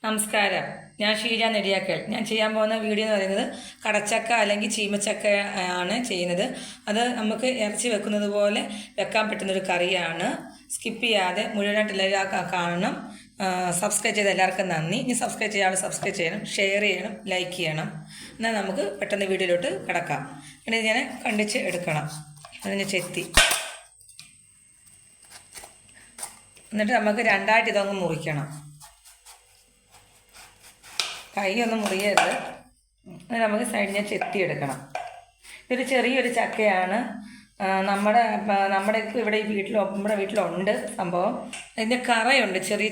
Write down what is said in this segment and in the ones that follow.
നമസ്കാരം. ഞാൻ ഷീജ നെടിയാക്കൽ. ഞാൻ ചെയ്യാൻ പോകുന്ന വീഡിയോ എന്ന് പറയുന്നത് കടച്ചക്ക അല്ലെങ്കിൽ ചീമച്ചക്ക ആണ് ചെയ്യുന്നത്. അത് നമുക്ക് ഇറച്ചി വെക്കുന്നത് പോലെ വെക്കാൻ പറ്റുന്നൊരു കറിയാണ്. സ്കിപ്പ് ചെയ്യാതെ മുഴുവനായിട്ട് എല്ലാവരും കാണണം. സബ്സ്ക്രൈബ് ചെയ്ത എല്ലാവർക്കും നന്ദി. ഇനി സബ്സ്ക്രൈബ് ചെയ്യാതെ സബ്സ്ക്രൈബ് ചെയ്യണം, ഷെയർ ചെയ്യണം, ലൈക്ക് ചെയ്യണം. എന്നാൽ നമുക്ക് പെട്ടെന്ന് വീഡിയോയിലോട്ട് കിടക്കാം. ഇനി ഞാൻ കണ്ടിച്ച് എടുക്കണം. അതിന് ചെത്തി എന്നിട്ട് നമുക്ക് രണ്ടായിട്ട് ഇതങ്ങ് മുറിക്കണം. കൈയൊന്നും മുറിയരുത്. നമുക്ക് സൈഡിൽ ഞാൻ ചെത്തിയെടുക്കണം. ഇതൊരു ചെറിയൊരു ചക്കയാണ്. നമ്മുടെ ഇവിടെ ഈ നമ്മുടെ വീട്ടിലുണ്ട് സംഭവം. അതിൻ്റെ കറയുണ്ട്, ചെറിയ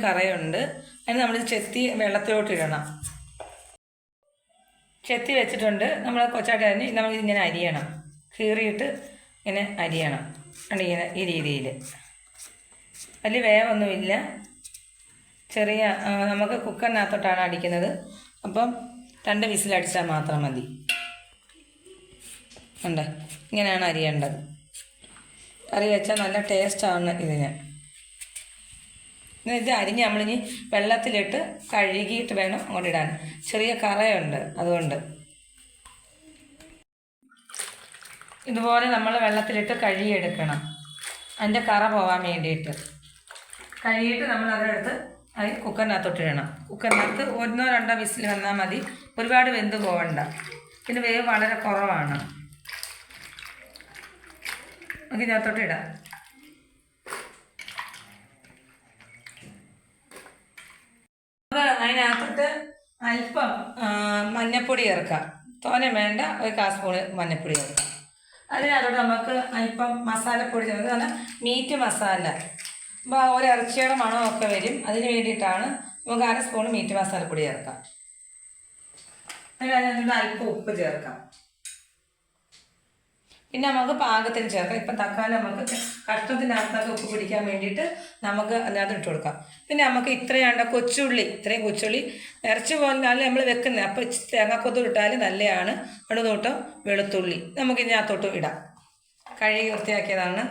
കറയുണ്ട്. അതിന് നമ്മൾ ചെത്തി വെള്ളത്തിലോട്ട് ഇടണം. ചെത്തി വെച്ചിട്ടുണ്ട്. നമ്മൾ കൊച്ചായിട്ട് അരിഞ്ഞ് നമ്മളിങ്ങനെ അരിയണം. കീറിയിട്ട് ഇങ്ങനെ അരിയണം. ഇങ്ങനെ ഈ രീതിയിൽ. വലിയ വേവൊന്നുമില്ല. നമുക്ക് കുക്കറിനകത്തോട്ടാണ് അടിക്കുന്നത്. അപ്പം 2 വിസിലടിച്ചാൽ മാത്രം മതി. ഉണ്ട്, ഇങ്ങനെയാണ് അരിയേണ്ടത്. കറി വെച്ചാൽ നല്ല ടേസ്റ്റാണ് ഇതിന്. ഇത് അരിഞ്ഞ് നമ്മളിനി വെള്ളത്തിലിട്ട് കഴുകിയിട്ട് വേണം അങ്ങോട്ട് ഇടാൻ. ചെറിയ കറയുണ്ട്, അതുകൊണ്ട് ഇതുപോലെ നമ്മൾ വെള്ളത്തിലിട്ട് കഴുകിയെടുക്കണം. അതിൻ്റെ കറ പോകാൻ വേണ്ടിയിട്ട് കഴുകിയിട്ട് നമ്മൾ അതിനടുത്ത് കുക്കറിനകത്തോട്ടിടണം. കുക്കറിനകത്ത് 1-2 വിസിൽ വന്നാൽ മതി. ഒരുപാട് വെന്ത് പോകണ്ട. പിന്നെ വേവ് വളരെ കുറവാണ്. നമുക്ക് ഇതിനകത്തോട്ട് ഇടാം. അതിനകത്തോട്ട് അല്പം മഞ്ഞൾപ്പൊടി ചേർക്കാം. തോനെ വേണ്ട, 1/4 സ്പൂണ് മഞ്ഞൾപ്പൊടി ചേർക്കാം. അതിനകത്തോട്ട് നമുക്ക് അല്പം മസാലപ്പൊടി ചേർത്ത്, കാരണം മീറ്റ് മസാല ഒരു ഇറച്ചിയുടെ മണമൊക്കെ വരും. അതിന് വേണ്ടിയിട്ടാണ് നമുക്ക് 1/2 സ്പൂണ് മീറ്റ് മസാലപ്പൊടി ചേർക്കാം. അതിനകത്ത് അല്പം ഉപ്പ് ചേർക്കാം. പിന്നെ നമുക്ക് പാകത്തിന് ചേർക്കാം. ഇപ്പം തക്കാലം നമുക്ക് കഷ്ണത്തിനകത്തൊക്കെ ഉപ്പ് പിടിക്കാൻ വേണ്ടിയിട്ട് നമുക്ക് അതിനകത്ത് ഇട്ട് കൊടുക്കാം. പിന്നെ നമുക്ക് ഇത്രയും കൊച്ചുള്ളി ഇറച്ചി പോലെയാണ് നമ്മൾ വെക്കുന്നത്. അപ്പോൾ തേങ്ങാക്കൊത്ത് ഇട്ടാലും നല്ലതാണ്. അടുത്തോട്ട് വെളുത്തുള്ളി നമുക്ക് ഇതിനകത്തോട്ട് ഇടാം. കഴുകി വൃത്തിയാക്കിയതാണ്.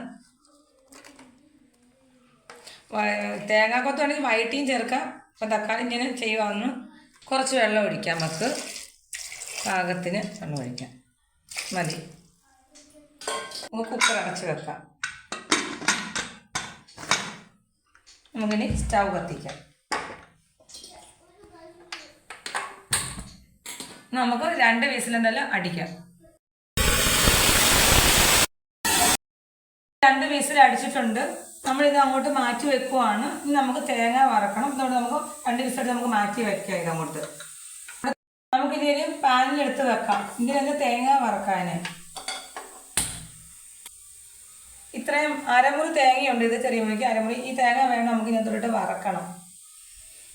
തേങ്ങാക്കൊത്താണെങ്കിൽ വൈറ്റിയും ചേർക്കാം. അപ്പം തക്കാളി ഇങ്ങനെ ചെയ്യുവാന്ന് കുറച്ച് വെള്ളം ഒഴിക്കാം. നമുക്ക് പാകത്തിന് വെള്ളം ഒഴിക്കാം, മതി. നമുക്ക് കുക്കർ അടച്ച് വെക്കാം. നമുക്കിനി സ്റ്റൗ കത്തിക്കാം. നമുക്ക് 2 വിസിലെന്തെല്ലാം അടിക്കാം. 2 വിസിൽ അടിച്ചിട്ടുണ്ട്. നമ്മളിത് അങ്ങോട്ട് മാറ്റി വെക്കുവാണ്. ഇനി നമുക്ക് തേങ്ങ വറക്കണം. അതുകൊണ്ട് നമുക്ക് 2 വിസിൽ നമുക്ക് മാറ്റി വെക്കാം. ഇതങ്ങോട്ട് നമുക്കിനി ഒരു പാനിലെടുത്ത് വെക്കാം. ഇതിനൊക്കെ തേങ്ങ വറക്കാൻ ഇത്രയും അരമുറി തേങ്ങയുണ്ട്. ഇത് ചെറിയ മുറിക്ക് അരമുറി. ഈ തേങ്ങ വേണം നമുക്ക് ഇതിനകത്തോട്ട് വറക്കണം.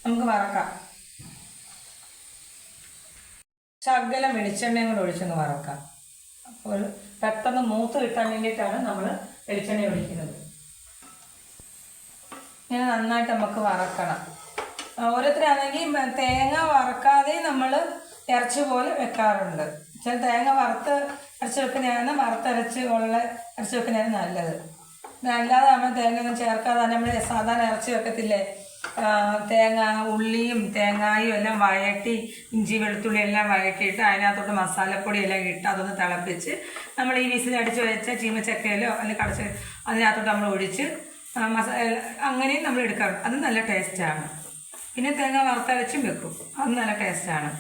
നമുക്ക് വറക്കാം. ശകലം വെളിച്ചെണ്ണയും കൂടെ ഒഴിച്ചൊന്ന് വറക്കാം. അപ്പോൾ പെട്ടെന്ന് മൂത്ത് കിട്ടാൻ വേണ്ടിയിട്ടാണ് നമ്മൾ വെളിച്ചെണ്ണ ഒഴിക്കുന്നത്. ഇങ്ങനെ നന്നായിട്ട് നമുക്ക് വറക്കണം. ഓരോരുത്തരാണെങ്കിൽ തേങ്ങ വറക്കാതെ നമ്മൾ ഇറച്ചി പോലെ വെക്കാറുണ്ട്. ചില തേങ്ങ വറുത്ത് ഇറച്ചി വെക്കുന്നതാണ്, വറുത്തരച്ച് ഉള്ള ഇറച്ചി വെക്കുന്നതാണ് നല്ലത്. അല്ലാതെ നമ്മൾ തേങ്ങ ഒന്നും ചേർക്കാതെ നമ്മൾ സാധാരണ ഇറച്ചി വെക്കത്തില്ലേ, തേങ്ങ ഉള്ളിയും തേങ്ങായും എല്ലാം വഴറ്റി, ഇഞ്ചി വെളുത്തുള്ളി എല്ലാം വഴറ്റിയിട്ട് അതിനകത്തോട്ട് മസാലപ്പൊടി എല്ലാം ഇട്ട് അതൊന്ന് തിളപ്പിച്ച് നമ്മൾ ഈ വിസിലടിച്ച് വെച്ച ചീമച്ചക്കയിലോ അല്ലെങ്കിൽ കടച്ച അതിനകത്തോട്ട് നമ്മൾ ഒഴിച്ച് അങ്ങനെയും നമ്മൾ എടുക്കാറുണ്ട്. അത് നല്ല ടേസ്റ്റാണ്. പിന്നെ തേങ്ങ വറുത്തരച്ചും വെക്കും, അത് നല്ല ടേസ്റ്റാണ്.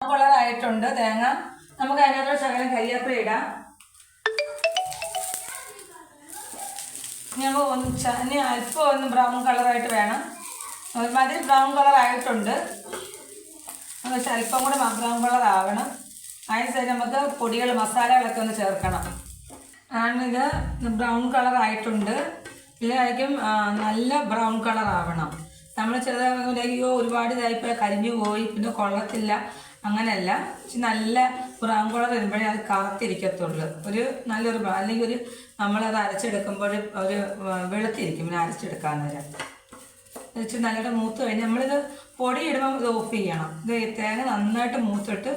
കളറായിട്ടുണ്ട് തേങ്ങ. നമുക്ക് അതിനകത്തോട് ശകലം കരിവേപ്പില ഇടാം. ഇനി അല്പം ഒന്ന് ബ്രൗൺ കളറായിട്ട് വേണം. മതി, ബ്രൗൺ കളറായിട്ടുണ്ട്. പക്ഷെ അല്പം കൂടെ ബ്രൗൺ കളർ ആവണം. അതിന് നമുക്ക് പൊടികൾ മസാലകളൊക്കെ ഒന്ന് ചേർക്കണം. ആണിത് ബ്രൗൺ കളറായിട്ടുണ്ട്. ഇതിലായിരിക്കും നല്ല ബ്രൗൺ കളർ ആവണം. നമ്മൾ ചെറുതാകുമ്പോഴേക്കോ ഒരുപാട് ഇതായിപ്പോൾ കരിഞ്ഞു പോയി, പിന്നെ കൊള്ളത്തില്ല. അങ്ങനെയല്ല, നല്ല ബ്രൗൺ കളർ വരുമ്പോഴേ അത് കറുത്തിരിക്കത്തുള്ളൂ. നല്ലൊരു അല്ലെങ്കിൽ നമ്മളത് അരച്ചെടുക്കുമ്പോൾ ഒരു വെളുത്തിരിക്കും. പിന്നെ അരച്ചെടുക്കാൻ നേരം വെച്ച് നല്ലൊരു മൂത്ത് കഴിഞ്ഞ് നമ്മളിത് പൊടി ഇടുമ്പോൾ ഇത് ഓഫ് ചെയ്യണം. ഇത് തേങ്ങ നന്നായിട്ട് മൂത്തിട്ട്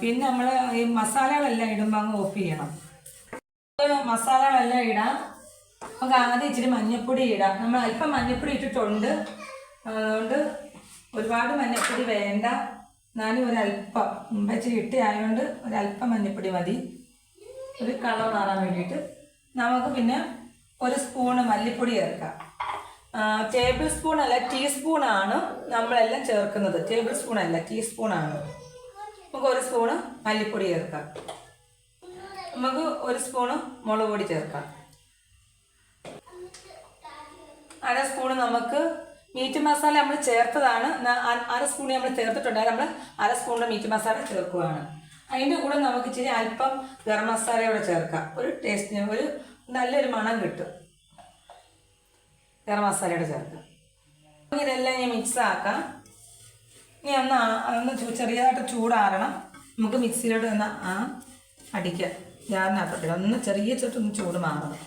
പിന്നെ നമ്മൾ ഈ മസാലകളെല്ലാം ഇടുമ്പോൾ അങ്ങ് ഓഫ് ചെയ്യണം. മസാലകളെല്ലാം ഇടാം. നമുക്ക് ആദ്യം ഇച്ചിരി മഞ്ഞൾപ്പൊടി ഇടാം. നമ്മൾ അല്പം മഞ്ഞൾപ്പൊടി ഇട്ടിട്ടുണ്ട്, അതുകൊണ്ട് ഒരുപാട് മഞ്ഞൾപ്പൊടി വേണ്ട. എന്നാലും ഒരല്പം ഇച്ചിരി ഇട്ടയായതുകൊണ്ട് ഒരല്പം മഞ്ഞൾപ്പൊടി മതി, ഒരു കളർ മാറാൻ വേണ്ടിയിട്ട്. നമുക്ക് പിന്നെ ഒരു സ്പൂണ് മല്ലിപ്പൊടി ചേർക്കാം. ടേബിൾ സ്പൂൺ അല്ല, ടീസ്പൂണാണ് നമ്മളെല്ലാം ചേർക്കുന്നത്. ടേബിൾ സ്പൂണല്ല, ടീസ്പൂണാണ്. നമുക്ക് ഒരു സ്പൂണ് മല്ലിപ്പൊടി ചേർക്കാം. നമുക്ക് ഒരു സ്പൂണ് മുളക് പൊടി ചേർക്കാം. അര സ്പൂണ് നമുക്ക് മീറ്റ് മസാല നമ്മൾ ചേർത്തതാണ്, അര സ്പൂണ് നമ്മൾ ചേർത്തിട്ടുണ്ടായി. നമ്മൾ അര സ്പൂണിൻ്റെ മീറ്റ് മസാല ചേർക്കുകയാണ്. അതിൻ്റെ കൂടെ നമുക്ക് ഇച്ചിരി അല്പം ഗരം മസാലയോടെ ചേർക്കാം. ഒരു ടേസ്റ്റിന് ഒരു നല്ലൊരു മണം കിട്ടും. ഗരം മസാലയോടെ ചേർക്കാം. ഇതെല്ലാം ഞാൻ മിക്സ് ആക്കാം. ഇനി ഒന്ന് ചെറിയതായിട്ട് ചൂടാറണം. നമുക്ക് മിക്സിയിലോട്ട് ഒന്ന് അടിക്കാം. ജാറിനകത്തോട്ട് ഒന്ന് ചെറിയ ചെറുതൊന്ന് ചൂട് മാറണം.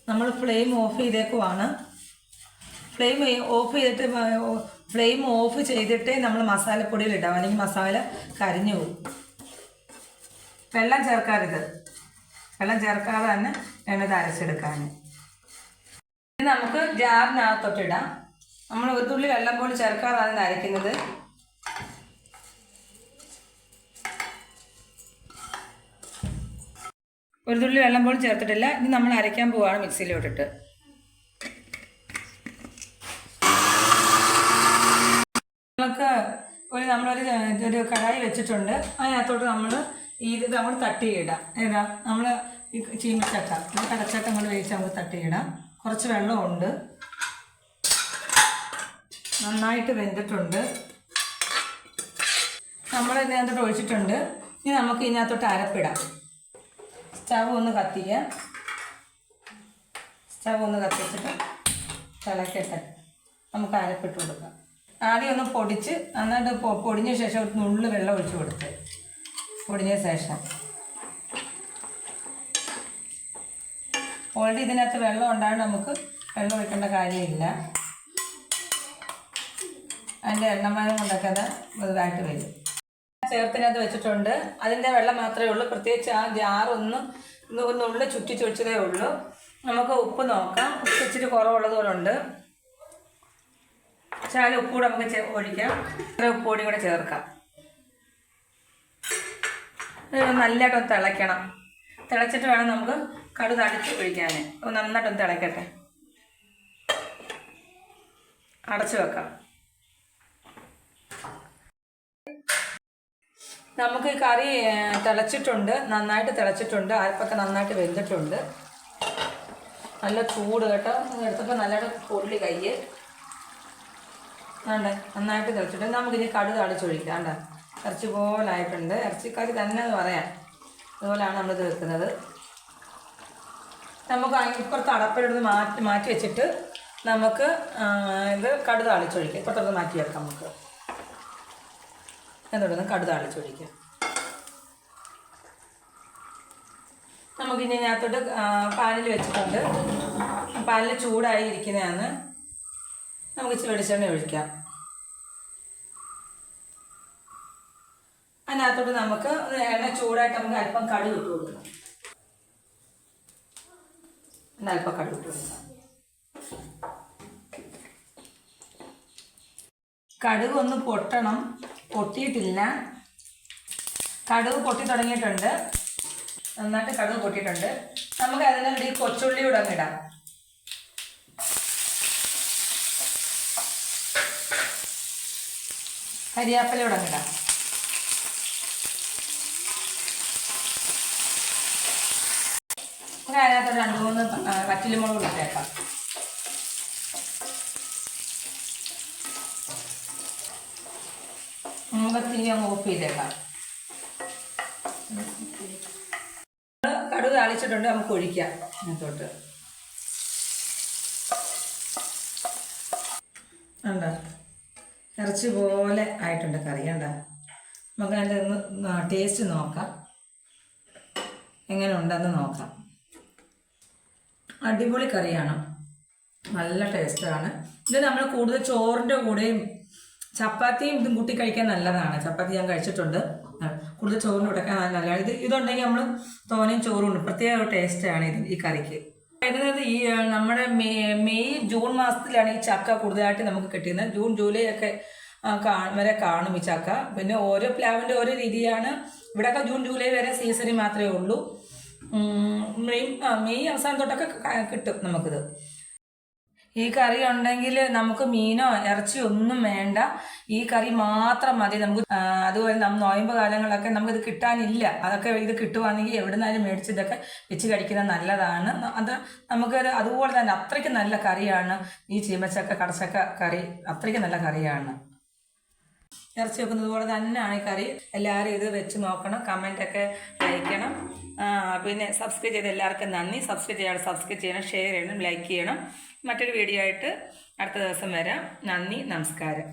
നമ്മൾ ഫ്ലെയിം ഓഫ് ചെയ്തേക്കുവാണ്. ഫ്ലെയിം ഓഫ് ചെയ്തിട്ടേ നമ്മൾ മസാലപ്പൊടിയിലിടാം, അല്ലെങ്കിൽ മസാല കരിഞ്ഞു പോകും. വെള്ളം ചേർക്കാറിത്, വെള്ളം ചേർക്കാതെ തന്നെ വേണ്ടത് അരച്ചെടുക്കാൻ. ഇത് നമുക്ക് ജാറിനകത്തോട്ടിടാം. നമ്മൾ ഒരു തുള്ളി വെള്ളം പോലും ചേർക്കാതാണ് അരയ്ക്കുന്നത്. ഒരു തുള്ളി വെള്ളം പോലും ചേർത്തിട്ടില്ല. ഇത് നമ്മൾ അരയ്ക്കാൻ പോവുകയാണ് മിക്സിയിലോട്ടിട്ട്. നമുക്ക് നമ്മളൊരു കടായി വെച്ചിട്ടുണ്ട്. അതിനകത്തോട്ട് നമ്മൾ നമ്മൾ തട്ടിയിടാം. ഏതാ നമ്മൾ ഈ ചീമച്ചക്ക കടച്ചക്ക അങ്ങോട്ട് വേവിച്ച് നമുക്ക് തട്ടിയിടാം. കുറച്ച് വെള്ളമുണ്ട്, നന്നായിട്ട് വെന്തിട്ടുണ്ട്. നമ്മൾ ഇതിനകത്തോട്ട് ഒഴിച്ചിട്ടുണ്ട്. ഇനി നമുക്ക് ഇതിനകത്തോട്ട് അരപ്പിടാം. സ്റ്റവ് ഒന്ന് കത്തിക്കുക. സ്റ്റവ് ഒന്ന് കത്തിച്ചിട്ട് തിളക്കട്ടെ. നമുക്ക് അരപ്പിട്ട് കൊടുക്കാം. ആദ്യം ഒന്ന് പൊടിച്ച് നന്നായിട്ട് പൊടിഞ്ഞ ശേഷം ഒരു നുള്ളു വെള്ളം ഒഴിച്ച് കൊടുത്ത് പൊടിഞ്ഞ ശേഷം ഓൾറെഡി ഇതിനകത്ത് വെള്ളം ഉണ്ടാകും, നമുക്ക് വെള്ളം ഒഴിക്കേണ്ട കാര്യമില്ല. അതിൻ്റെ എണ്ണമയം കൊണ്ടൊക്കെ അത് ഇതായിട്ട് വരും. ചേർത്തിനകത്ത് വെച്ചിട്ടുണ്ട്. അതിൻ്റെ വെള്ളം മാത്രമേ ഉള്ളൂ. പ്രത്യേകിച്ച് ആ ജാറൊന്ന് ചുറ്റിച്ചൊഴിച്ചതേ ഉള്ളൂ. നമുക്ക് ഉപ്പ് നോക്കാം. ഉപ്പ് ഇച്ചിരി കുറവുള്ളത് പോലെ ഉണ്ട്. ശാല ഉപ്പ് കൂടെ നമുക്ക് ഒഴിക്കാം. ഇത്ര ഉപ്പ് പൊടി കൂടെ ചേർക്കാം. നല്ലതായിട്ടൊന്ന് തിളയ്ക്കണം. തിളച്ചിട്ട് വേണം നമുക്ക് കടുക് അടിച്ച് ഒഴിക്കാൻ. നന്നായിട്ടൊന്ന് തിളയ്ക്കട്ടെ. അടച്ചു വെക്കാം. നമുക്ക് ഈ കറി തിളച്ചിട്ടുണ്ട്, നന്നായിട്ട് തിളച്ചിട്ടുണ്ട്. അരപ്പൊക്കെ നന്നായിട്ട് വെന്തിട്ടുണ്ട്. നല്ല ചൂട് കേട്ടോ. എടുത്തപ്പോൾ നല്ലതായിട്ട് പൊള്ളി കയ്യ് വേണ്ടേ. നന്നായിട്ട് തിളച്ചിട്ട് നമുക്കിനി കടുക് അടിച്ചൊഴിക്കാം. വേണ്ട, ഇറച്ചി പോലായിട്ടുണ്ട്. ഇറച്ചിക്കറി തന്നെ എന്ന് പറയാം. അതുപോലെയാണ് നമ്മളിത് വെക്കുന്നത്. നമുക്ക് ഇപ്പുറത്ത് അടപ്പിലെടുത്ത് മാറ്റി വെച്ചിട്ട് നമുക്ക് ഇത് കടുക് അടിച്ചൊഴിക്കാം. ഇപ്പുറത്തോട്ട് മാറ്റി വെക്കാം. നമുക്ക് എന്നിട്ടൊന്ന് കടുക് അടിച്ചൊഴിക്കാം. നമുക്കിനി ഇതിനകത്തോട്ട് പാനിൽ വെച്ചിട്ടുണ്ട്. പാനിൽ ചൂടായി ഇരിക്കുന്നതാണ്. നമുക്ക് ഇച്ചിരി വെളിച്ചെണ്ണ ഒഴിക്കാം. അതിനകത്തോട്ട് നമുക്ക് എണ്ണ ചൂടായിട്ട് നമുക്ക് അല്പം കടുക് ഇട്ട് കൊടുക്കാം. അല്പം കടുക് ഇട്ട് കൊടുക്കാം. കടുക് ഒന്ന് പൊട്ടണം. പൊട്ടിയിട്ടില്ല. കടുക് പൊട്ടി തുടങ്ങിയിട്ടുണ്ട്. നന്നായിട്ട് കടുക് പൊട്ടിയിട്ടുണ്ട്. നമുക്ക് അതിനകത്ത് ഈ കൊച്ചുള്ളി കൂടെ അങ്ങ് ഇടാം. കരിയാപ്പില കൂടെ ഇടാം. അതിനകത്ത് 2-3 വറ്റൽമുളക് ഇട്ടേക്കാം. നമുക്ക് തീ അങ്ങ് ഓഫ് ചെയ്തേക്കാം. കടുക് താളിച്ചിട്ടുണ്ട്. നമുക്ക് ഒഴിക്കാം അതിനകത്തോട്ട്. കണ്ട ഇറച്ചി പോലെ ആയിട്ടുണ്ട് കറി. കണ്ട നമുക്ക് അതിൻ്റെ ഒന്ന് ടേസ്റ്റ് നോക്കാം, എങ്ങനെ ഉണ്ടെന്ന് നോക്കാം. അടിപൊളി കറിയാണ്, നല്ല ടേസ്റ്റാണ്. ഇത് നമ്മൾ കൂടുതൽ ചോറിൻ്റെ കൂടെയും ചപ്പാത്തിയും ഇതും കൂട്ടി കഴിക്കാൻ നല്ലതാണ്. ചപ്പാത്തി ഞാൻ കഴിച്ചിട്ടുണ്ട്. കൂടുതൽ ചോറിന് കൊടുക്കാൻ നല്ലതാണ്. ഇതുണ്ടെങ്കിൽ നമ്മൾ തോനെയും ചോറുണ്ട്. പ്രത്യേക ഒരു ടേസ്റ്റാണ് ഈ കറിക്ക്. അതായത് ഈ നമ്മുടെ മെയ് ജൂൺ മാസത്തിലാണ് ഈ ചക്ക കൂടുതലായിട്ട് നമുക്ക് കിട്ടുന്നത്. ജൂൺ ജൂലൈ ഒക്കെ വരെ കാണും ഈ ചക്ക. പിന്നെ ഓരോ പ്ലാവിൻ്റെ ഓരോ രീതിയാണ്. ഇവിടെയൊക്കെ ജൂൺ ജൂലൈ വരെ സീസണിൽ മാത്രമേ ഉള്ളൂ. മെയ് അവസാനം തൊട്ടൊക്കെ കിട്ടും നമുക്കിത്. ഈ കറി ഉണ്ടെങ്കിൽ നമുക്ക് മീനോ ഇറച്ചിയോ ഒന്നും വേണ്ട, ഈ കറി മാത്രം മതി നമുക്ക്. അതുപോലെ നോയമ്പ് കാലങ്ങളൊക്കെ നമുക്കിത് കിട്ടാനില്ല. അതൊക്കെ ഇത് കിട്ടുവാണെങ്കിൽ എവിടുന്നാലും മേടിച്ച് ഇതൊക്കെ വെച്ച് കഴിക്കുന്നത് നല്ലതാണ്. അത് നമുക്കത് അതുപോലെ തന്നെ അത്രയ്ക്ക് നല്ല കറിയാണ് ഈ ചീമച്ചക്ക കടച്ചക്ക കറി. അത്രയ്ക്ക് നല്ല കറിയാണ്. ഇറച്ചി വെക്കുന്നത് പോലെ തന്നെയാണ് ഈ കറി. എല്ലാവരും ഇത് വെച്ച് നോക്കണം, കമൻറ്റൊക്കെ അയക്കണം. പിന്നെ സബ്സ്ക്രൈബ് ചെയ്ത് എല്ലാവർക്കും നന്ദി. സബ്സ്ക്രൈബ് ചെയ്യണം, ഷെയർ ചെയ്യണം, ലൈക്ക് ചെയ്യണം. മറ്റൊരു വീഡിയോ ആയിട്ട് അടുത്ത ദിവസം വരാം. നന്ദി, നമസ്കാരം.